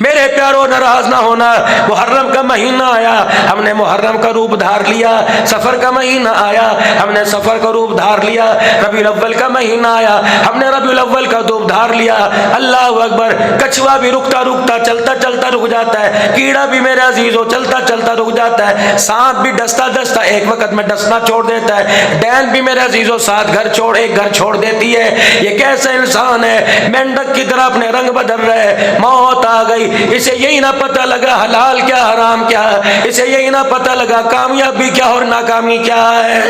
میرے پیاروں ناراض نہ ہونا، محرم کا مہینہ آیا، ہم نے محرم کا روپ دھار لیا، سفر کا مہینہ آیا، ہم نے سفر کا روپ دھار لیا، ربیع الاول کا مہینہ آیا، ہم نے ربیع الاول کا روپ دھار لیا۔ اللہ اکبر، کچھوا بھی رکتا رکتا چلتا چلتا رک جاتا ہے، کیڑا بھی میرے عزیزوں چلتا چلتا رک جاتا ہے، سانپ بھی ڈستا ڈستا ایک وقت میں ڈسنا چھوڑ دیتا ہے، ڈین بھی میرے عزیزوں ساتھ ایک گھر چھوڑ دیتی ہے۔ یہ کیسا انسان ہے، مینڈک کی طرح اپنے رنگ بدل رہا ہے، موت آ گئی، اسے یہی نہ پتہ لگا حلال کیا حرام کیا، اسے یہی نہ پتہ لگا کامیابی کیا اور ناکامی کیا ہے۔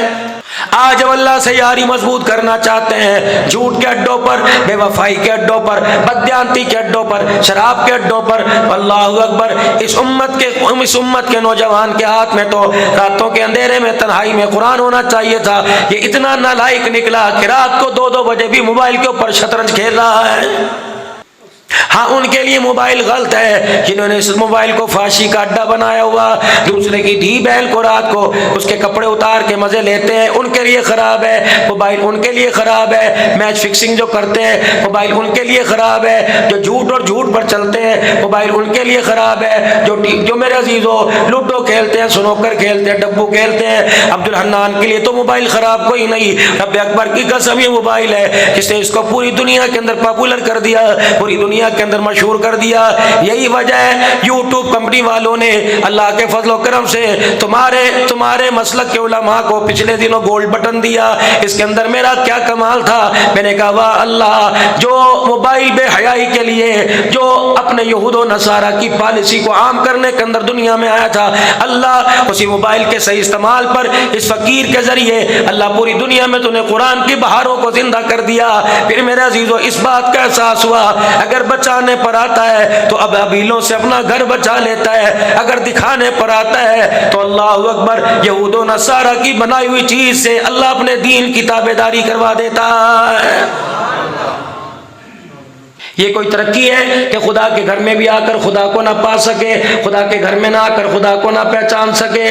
آج جب اللہ سے یاری مضبوط کرنا چاہتے ہیں، جھوٹ کے اڈوں پر، بے وفائی کے اڈوں پر، بددیانتی کے اڈوں پر، شراب کے اڈوں پر، اللہ اکبر، اس امت کے نوجوان کے ہاتھ میں تو راتوں کے اندھیرے میں تنہائی میں قرآن ہونا چاہیے تھا، یہ اتنا نالائق نکلا کہ رات کو 2 بجے بھی موبائل کے اوپر شطرنج کھیل رہا ہے۔ ہاں، ان کے لیے موبائل غلط ہے، جنہوں نے اس موبائل کو فحاشی کا اڈا بنایا ہوا، دوسرے کی دھی بہن کو رات کو اس کے کپڑے اتار کے مزے لیتے ہیں، ان کے لیے خراب ہے موبائل، ان کے لیے خراب ہے۔ میچ فکسنگ جو کرتے ہیں موبائل ان کے لیے خراب ہے، جو جھوٹ اور جھوٹ پر چلتے ہیں موبائل ان کے لیے خراب ہے، جو میرے عزیزوں لوڈو کھیلتے ہیں، سنوکر کھیلتے ہیں، ڈبو کھیلتے ہیں، عبد الحنان کے لیے تو موبائل خراب کوئی نہیں، رب اکبر کی قسم یہ موبائل ہے جس نے اس کو پوری دنیا کے اندر پاپولر کر دیا، پوری دنیا کے اندر مشہور کر دیا۔ یہی وجہ ہے یوٹیوب کمپنی والوں نے اللہ کے فضل و کرم سے تمہارے مسلک کے علماء کو پچھلے دنوں گولڈ بٹن دیا۔ اس کے اندر میرا کیا کمال تھا، میں نے کہا واہ اللہ، جو موبائل بے حیائی کے لیے، جو اپنے یہود و نصارہ کی پالیسی کو عام کرنے کے اندر دنیا میں آیا تھا، اللہ اسی موبائل کے صحیح استعمال پر اس فقیر کے ذریعے اللہ پوری دنیا میں تو نے قرآن کی بہاروں کو زندہ کر دیا۔ پھر میرے عزیزوں اس بات کا احساس ہوا، اگر بچانے پر آتا ہے تو اب ابیلوں سے اپنا گھر بچا لیتا ہے، اگر دکھانے پر آتا ہے تو اللہ اکبر یہود و نصارہ کی بنائی ہوئی چیز سے اللہ اپنے دین کی تابعداری کروا دیتا ہے۔ یہ کوئی ترقی ہے کہ خدا کے گھر میں بھی آ کر خدا کو نہ پا سکے، خدا کے گھر میں نہ آ کر خدا کو نہ پہچان سکے؟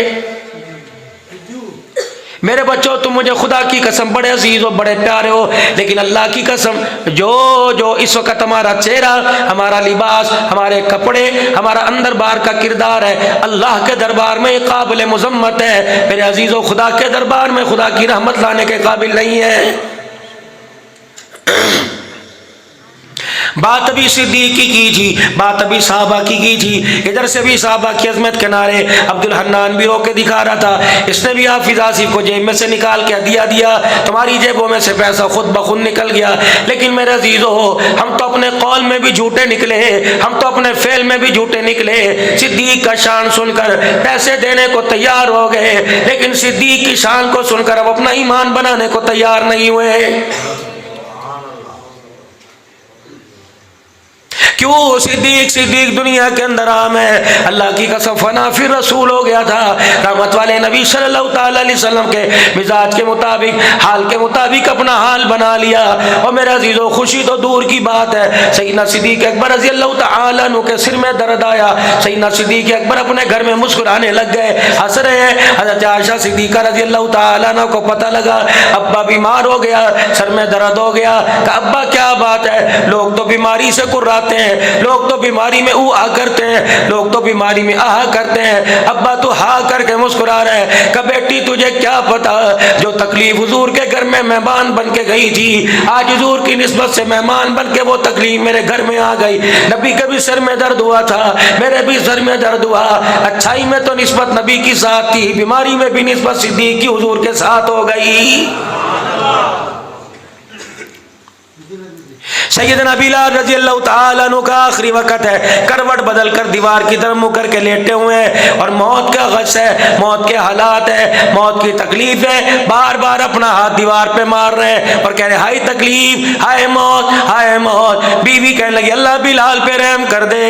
میرے بچوں، تم مجھے خدا کی قسم بڑے عزیز ہو، بڑے پیارے ہو، لیکن اللہ کی قسم جو اس وقت ہمارا چہرہ، ہمارا لباس، ہمارے کپڑے، ہمارا اندر باہر کا کردار ہے، اللہ کے دربار میں قابل مذمت ہے میرے عزیزوں، خدا کے دربار میں خدا کی رحمت لانے کے قابل نہیں ہے۔ بات ابھی صدیقی کی تھی، بات ابھی صحابہ کی تھی، ادھر سے بھی صحابہ کی عظمت کے نعرے عبد الحنان بھی رو کے دکھا رہا تھا، اس نے بھی حافظ آصف کو جیب میں سے نکال کے دیا، تمہاری جیبوں میں سے پیسہ خود بخود نکل گیا۔ لیکن میرے عزیزو، ہم تو اپنے قول میں بھی جھوٹے نکلے، ہم تو اپنے فعل میں بھی جھوٹے نکلے۔ صدیق کا شان سن کر پیسے دینے کو تیار ہو گئے، لیکن صدیق کی شان کو سن کر اب اپنا ایمان بنانے کو تیار نہیں ہوئے۔ کیوں؟ صدیق دنیا کے اندر عام ہے، اللہ کی قسم فنا پھر رسول ہو گیا تھا، رحمت والے نبی صلی اللہ تعالی علیہ وسلم کے مزاج کے مطابق، حال کے مطابق اپنا حال بنا لیا۔ اور میرے عزیزوں، خوشی تو دور کی بات ہے، سیدنا صدیق اکبر رضی اللہ تعالیٰ عنہ کے سر میں درد آیا، سیدنا صدیق اکبر اپنے گھر میں مسکرانے لگ گئے، ہنس رہے ہیں۔ حضرت عائشہ صدیقہ رضی اللہ تعالیٰ عنہ کو پتہ لگا ابا بیمار ہو گیا، سر میں درد ہو گیا، کہ ابا کیا بات ہے؟ لوگ تو بیماری سے کراتے ہیں، لوگ تو بیماری میں آ کرتے ہیں، لوگ تو بیماری میں آہا کرتے ہیں، ابا تو ہا کر کے مسکرا رہے ہیں کہ بیٹی تجھے کیا پتا، جو تکلیف حضور کے گھر میں مہمان بن کے گئی تھی، آج حضور کی نسبت سے مہمان بن کے وہ تکلیف میرے گھر میں آ گئی۔ نبی کے بھی سر میں درد ہوا تھا، میرے بھی سر میں درد ہوا، اچھائی میں تو نسبت نبی کی ساتھ تھی، بیماری میں بھی نسبت صدیق کی حضور کے ساتھ ہو گئی۔ سیدنا بلال رضی اللہ تعالیٰ عنہ کا آخری وقت ہے، کروٹ بدل کر دیوار کی طرف منہ کر کے لیٹے ہوئے ہیں، اور موت کا غش ہے، موت کے حالات ہے، موت کی تکلیف ہے، بار بار اپنا ہاتھ دیوار پہ مار رہے ہیں اور کہہ رہے ہائے تکلیف، ہائے موت، ہائے موت۔ بیوی کہنے لگی اللہ بلال پہ رحم کر دے،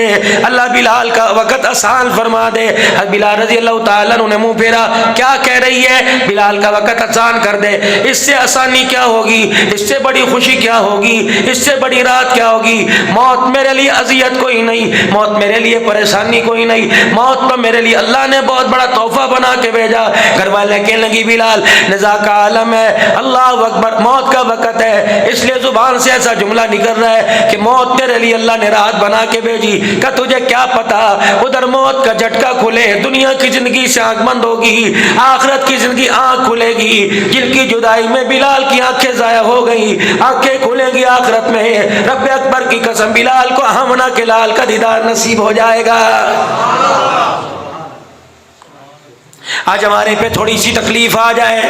اللہ بلال کا وقت آسان فرما دے۔ بلال رضی اللہ تعالیٰ عنہ نے منہ پھیرا، کیا کہہ رہی ہے؟ بلال کا وقت آسان کر دے، اس سے آسانی کیا ہوگی، اس سے بڑی خوشی کیا ہوگی، اس سے بڑی بڑی رات کیا ہوگی؟ موت میرے لیے اذیت کوئی نہیں، موت میرے لیے پریشانی کوئی نہیں، موت تو میرے لیے اللہ نے بہت بڑا تحفہ بنا کے بھیجا۔ گھر والے کہنے لگی بلال نزا کا عالم ہے، اللہ اکبر، موت کا وقت ہے، اس لیے زبان سے ایسا جملہ نکل رہا ہے کہ موت تیرے لیے اللہ نے راحت بنا کے بھیجی۔ کہ تجھے کیا پتا ادھر موت کا جھٹکا کھلے، دنیا کی زندگی سے آنکھ بند ہوگی، آخرت کی زندگی آنکھ کھلے گی۔ جن کی جدائی میں بلال کی آنکھیں ضائع ہو گئی، آنکھیں کھلیں گی آخرت میں۔ رب اکبر کی قسم بلال کو ہمنا کے لال کا دیدار نصیب ہو جائے گا۔ آج ہمارے پہ تھوڑی سی تکلیف آ جائے،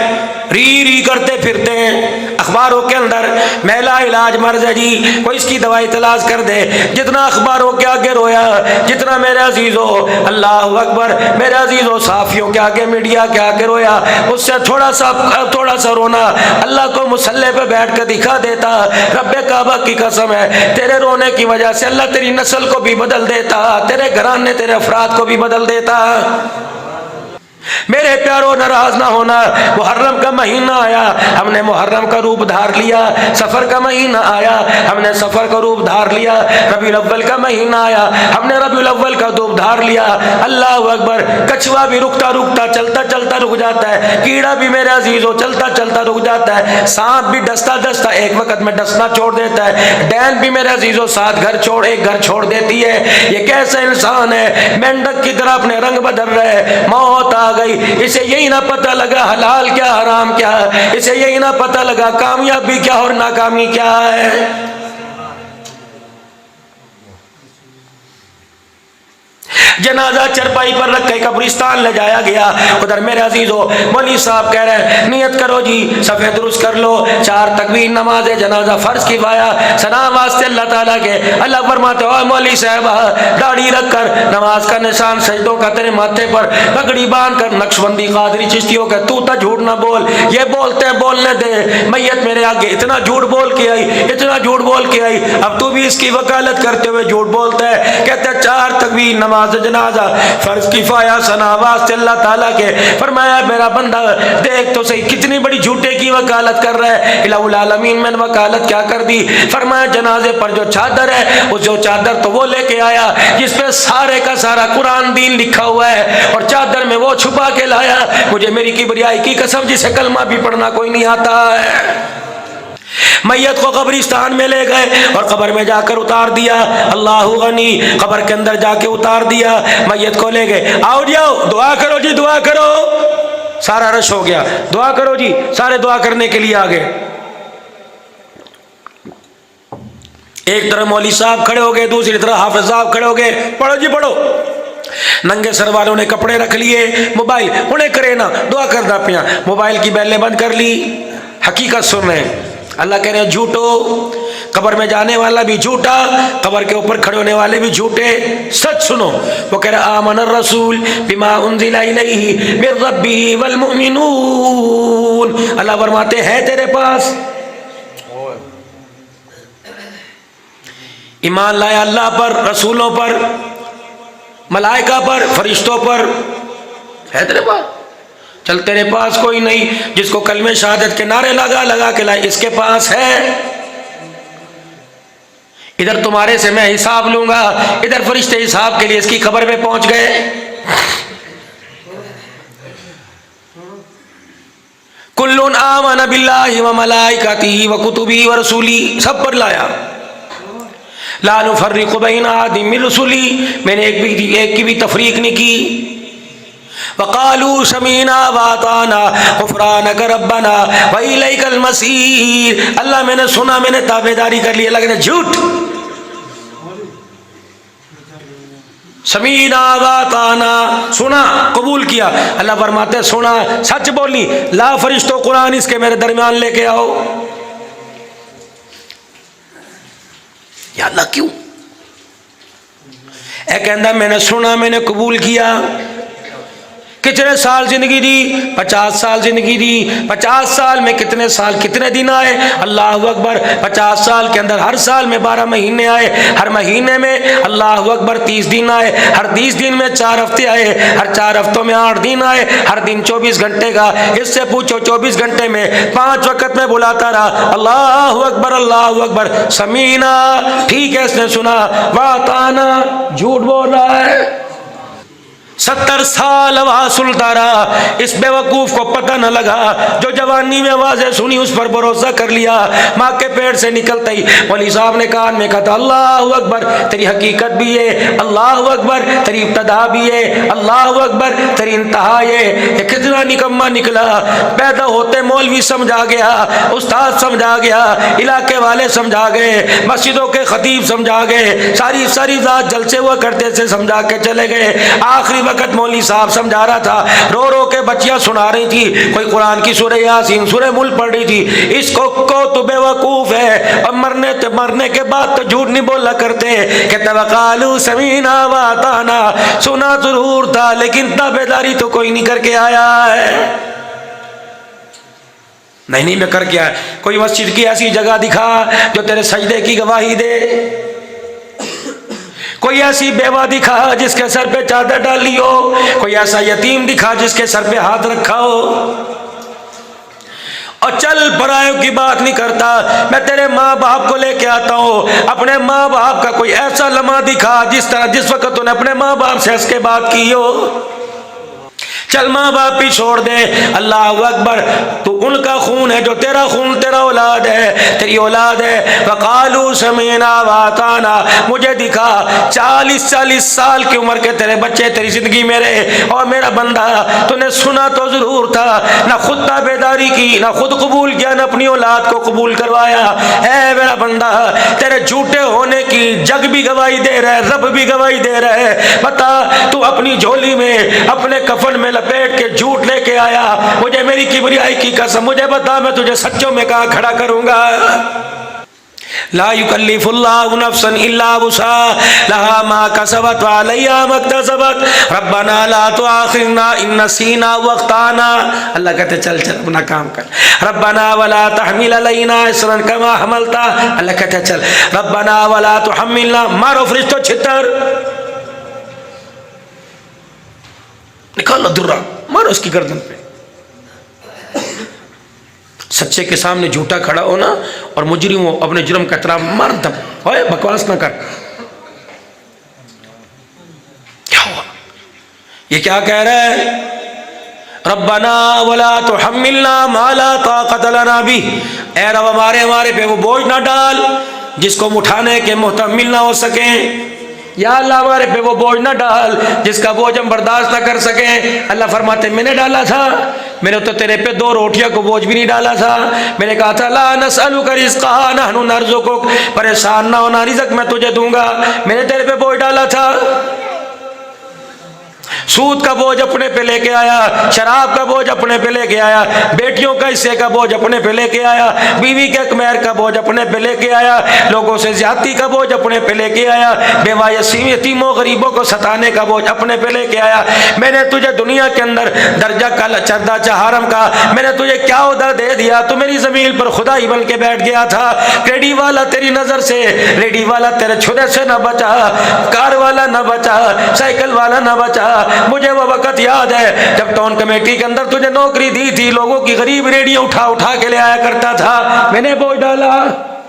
ری کرتے پھرتے ہیں اخباروں کے اندر، میلا علاج مرض ہے جی، کوئی اس کی دوائی تلاش کر دے۔ جتنا اخباروں کے آگے رویا، جتنا میرے عزیزو، اللہ اکبر، میرے عزیزو، صحافیوں کے آگے، میڈیا کے آگے رویا، اس سے تھوڑا سا رونا اللہ کو مصلی پہ بیٹھ کر دکھا دیتا۔ رب کعبہ کی قسم ہے، تیرے رونے کی وجہ سے اللہ تیری نسل کو بھی بدل دیتا، تیرے گھرانے، تیرے افراد کو بھی بدل دیتا۔ میرے پیاروں ناراض نہ ہونا، محرم کا مہینہ آیا، ہم نے محرم کا روپ دھار لیا، سفر کا مہینہ آیا، ہم نے سفر کا روپ دھار لیا، ربیع الاول کا مہینہ آیا، ہم نے ربیع الاول کا روپ دھار لیا۔ اللہ اکبر، کچھوا بھی رکتا چلتا چلتا رک جاتا ہے، کیڑا بھی میرے عزیزو چلتا چلتا رک جاتا ہے، سانپ بھی ڈستا ایک وقت میں ڈسنا چھوڑ دیتا ہے، ڈین بھی میرے عزیزو ایک گھر چھوڑ دیتی ہے۔ یہ کیسا انسان ہے، مینڈک کی طرح اپنے رنگ بدل رہا ہے۔ موت آ گئی، اسے یہی نہ پتہ لگا حلال کیا حرام کیا، اسے یہی نہ پتہ لگا کامیابی کیا اور ناکامی کیا ہے۔ جنازہ چرپائی پر رکھ کے قبرستان لے جایا گیا۔ ادھر میرے عزیزو مولوی صاحب کہہ رہے ہیں نیت کرو جی، صفحے درست کر لو، 4 تکبیر نماز جنازہ فرض کفایہ، ثنا واسطے اللہ تعالیٰ کے۔ اللہ فرماتے ہو مولوی صاحب داڑھی رکھ کر، نماز کا نشان سجدوں کا تیرے ماتھے پر، پگڑی باندھ کر، نقشبندی قادری چشتیوں کا تو جھوٹ نہ بول، یہ بولتے ہیں بولنے دے، میت میرے آگے اتنا جھوٹ بول کے آئی، اب تو بھی اس کی وکالت کرتے ہوئے جھوٹ بولتا ہے۔ کہتے ہیں 4 تکبیر نماز جنازہ فرض کفایہ، ثنا واسطے اللہ تعالیٰ کے۔ فرمایا میرا بندہ دیکھ تو صحیح کتنی بڑی جھوٹے کی وکالت کر رہا ہے، الہ العالمین میں نے وکالت کیا کر دی۔ فرمایا جنازے پر جو چادر ہے، اس جو چادر تو وہ لے کے آیا جس پہ سارے کا سارا قرآن دین لکھا ہوا ہے، اور چادر میں وہ چھپا کے لایا، مجھے میری کبریائی کی قسم جسے کلمہ بھی پڑھنا کوئی نہیں آتا ہے۔ میت کو قبرستان میں لے گئے اور قبر میں جا کر اتار دیا، اللہ غنی، قبر کے اندر جا کے اتار دیا، میت کو لے گئے، آؤ جی آؤ، دعا کرو جی دعا کرو، سارا رش ہو گیا، دعا کرو جی، سارے دعا کرنے کے لیے آ گئے۔ ایک طرف مولوی صاحب کھڑے ہو گئے، دوسری طرف حافظ صاحب کھڑے ہو گئے، پڑھو جی پڑھو۔ ننگے سر والوں نے کپڑے رکھ لیے، موبائل انہیں کرے نا دعا کرنا پیا، موبائل کی بیلیں بند کر لی، حقیقت سن رہے ہیں۔ اللہ کہہ رہے ہیں جھوٹو، قبر میں جانے والا بھی جھوٹا، قبر کے اوپر کھڑے ہونے والے بھی جھوٹے، سچ سنو۔ وہ کہہ رہا آمن الرسول بما انزل الیہ من ربہ والمؤمنون، اللہ فرماتے ہیں تیرے پاس ایمان لایا اللہ پر، رسولوں پر، ملائکہ پر، فرشتوں پر، ہے تیرے پاس؟ چل تیرے پاس کوئی نہیں، جس کو کلمہ شہادت کے نعرے لگا کے لائے اس کے پاس ہے، ادھر تمہارے سے میں حساب لوں گا، ادھر فرشتے حساب کے لیے اس کی خبر میں پہنچ گئے۔ کل آمن باللہ وملائکتہ وکتبہ ورسلہ، سب پر لایا، لا نفرق بین احد من رسلہ، میں نے ایک کی بھی تفریق نہیں کی۔ وقالوا سمعنا واطعنا غفرانک ربنا والیک المصیر، اللہ میں نے سنا، میں نے تابعداری کر لی، اللہ کہتے ہیں جھوٹ، سمعنا واطعنا، سنا قبول کیا، اللہ فرماتے ہیں سنا سچ بولی، لا فرشتوں قرآن اس کے میرے درمیان لے کے آؤ۔ یا اللہ کیوں؟ اے کہندہ میں نے سنا، میں نے قبول کیا، کتنے سال زندگی دی؟ 50 سال زندگی دی۔ 50 سال میں کتنے سال کتنے دن آئے؟ اللہ اکبر، 50 سال کے اندر ہر سال میں 12 مہینے آئے، ہر مہینے میں اللہ اکبر 30 دن آئے، ہر 30 دن میں 4 ہفتے آئے، ہر 4 ہفتوں میں 8 دن آئے، ہر دن 24 گھنٹے کا۔ اس سے پوچھو 24 گھنٹے میں 5 وقت میں بلاتا رہا، اللہ اکبر اللہ اکبر، سمینا ٹھیک ہے اس نے سنا، واتانا جھوٹ بول رہا ہے۔ 70 سال آواز سنتا رہا، اس بے وقوف کو پتہ نہ لگا، جو جوانی میں آوازیں سنی اس پر بھروسہ کر لیا۔ ماں کے پیٹ سے نکلتے ہی مولوی صاحب نے کان میں کہا، اللہ اکبر تیری حقیقت بھی ہے، اللہ اکبر تیری ابتدا بھی ہے، اللہ اکبر تیری انتہا ہے۔ یہ کتنا نکما نکلا، پیدا ہوتے مولوی سمجھا گیا، استاد سمجھا گیا، علاقے والے سمجھا گئے، مسجدوں کے خطیب سمجھا گئے، ساری رات جلسے ہوا کرتے سے سمجھا کے چلے گئے۔ آخری وقت مولوی صاحب سمجھا رہا تھا، رو رو کے بچیاں سنا رہی تھی، کوئی قرآن کی سورہ یاسین سورہ ملک پڑھ رہی تھی۔ اس کو تو بے وقوف ہے، اور مرنے کے بعد تو جھوٹ نہیں بولا کرتے کہ توقالو سمینا واتانا، سنا ضرور تھا لیکن تابعداری تو کوئی نہیں کر کے آیا ہے۔ نہیں میں کر کے آیا۔ کوئی مسجد کی ایسی جگہ دکھا جو تیرے سجدے کی گواہی دے، کوئی ایسی بیوہ دکھا جس کے سر پہ چادر ڈالی ہو، کوئی ایسا یتیم دکھا جس کے سر پہ ہاتھ رکھا ہو۔ اور چل پرایوں کی بات نہیں کرتا، میں تیرے ماں باپ کو لے کے آتا ہوں، اپنے ماں باپ کا کوئی ایسا لمحہ دکھا جس وقت تو نے اپنے ماں باپ سے ہنس کے بات کی ہو۔ چل ماں باپ بھی چھوڑ دے، اللہ اکبر تو ان کا خون ہے جو تیرا خون، تیرا اولاد ہے، تیری اولاد ہے۔ وقالو سمینا واتانا، مجھے دکھا 40 سال کی عمر کے تیرے بچے تیری زندگی میں رہے، اور میرا بندہ تو نے سنا تو ضرور تھا، نہ خود تابعداری کی، نہ خود قبول کیا، نہ اپنی اولاد کو قبول کروایا۔ اے میرا بندہ تیرے جھوٹے ہونے کی جگ بھی گواہی دے رہا ہے، رب بھی گواہی دے رہا ہے۔ بتا تو اپنی جھولی میں اپنے کفن میں لپیٹ کے جھوٹ لے کے آیا، مجھے میری کبریائی کی قسم، مجھے بتا میں تجھے سچوں میں کہاں کھڑا کروں گا۔ لا یکلف اللہ نفسا الا وسعها لها ما کسبت وعلیہا ما اکتسبت ربنا لا تؤاخذنا ان نسینا واخطانا۔ اللہ کہتے چل اپنا کام کر۔ ربنا ولا تحمل علینا اصرا کما حملتا، اللہ کہتے چل۔ ربنا ولا تحملنا، مارو فرشتوں چھتر، نکالو درہ مارو اس کی گردن پہ۔ سچے کے سامنے جھوٹا کھڑا ہونا اور مجرموں اپنے جرم کا اعتراف مار دم ہوئے، بکواس نہ کر۔ کیا ہوا؟ یہ کیا کہہ رہا ہے؟ ربنا ولا تحملنا ما لا طاقت لنا به، اے رب ہمارے پہ وہ بوجھ نہ ڈال جس کو ہم اٹھانے کے محتمل نہ ہو سکیں۔ یا اللہ ہمارے پہ وہ بوجھ نہ ڈال جس کا بوجھ ہم برداشت نہ کر سکیں۔ اللہ فرماتے میں نے ڈالا تھا، میں نے تو تیرے پہ 2 روٹیاں کو بوجھ بھی نہیں ڈالا تھا۔ میں نے کہا تھا لا نسألک رزقا نحن نرزقک، پریشان نہ ہونا، رزق میں تجھے دوں گا۔ میں نے تیرے پہ بوجھ ڈالا تھا، سود کا بوجھ اپنے پہ لے کے آیا، شراب کا بوجھ اپنے پہ لے کے آیا، بیٹیوں کا حصے کا بوجھ اپنے پہ لے کے آیا، بیوی کے مہر کا بوجھ اپنے پہ لے کے آیا، لوگوں سے زیادتی کا بوجھ اپنے پہ لے کے آیا، بیوہ یتیموں غریبوں کو ستانے کا بوجھ اپنے پہ لے کے آیا۔ میں نے تجھے دنیا کے اندر درجہ کا چردہ چہارم کا میں نے تجھے کیا عہدہ دے دیا، تو میری زمین پر خدا ہی بن کے بیٹھ گیا تھا۔ ریڈی والا تیری نظر سے، ریڈی والا تیرے چھرے سے نہ بچا، کار والا نہ بچا، سائیکل والا نہ بچا۔ مجھے وہ وقت یاد ہے جب ٹاؤن کمیٹی کے اندر تجھے نوکری دی تھی، لوگوں کی غریب ریڑیاں اٹھا کے لے آیا کرتا تھا، میں نے بوجھ ڈالا۔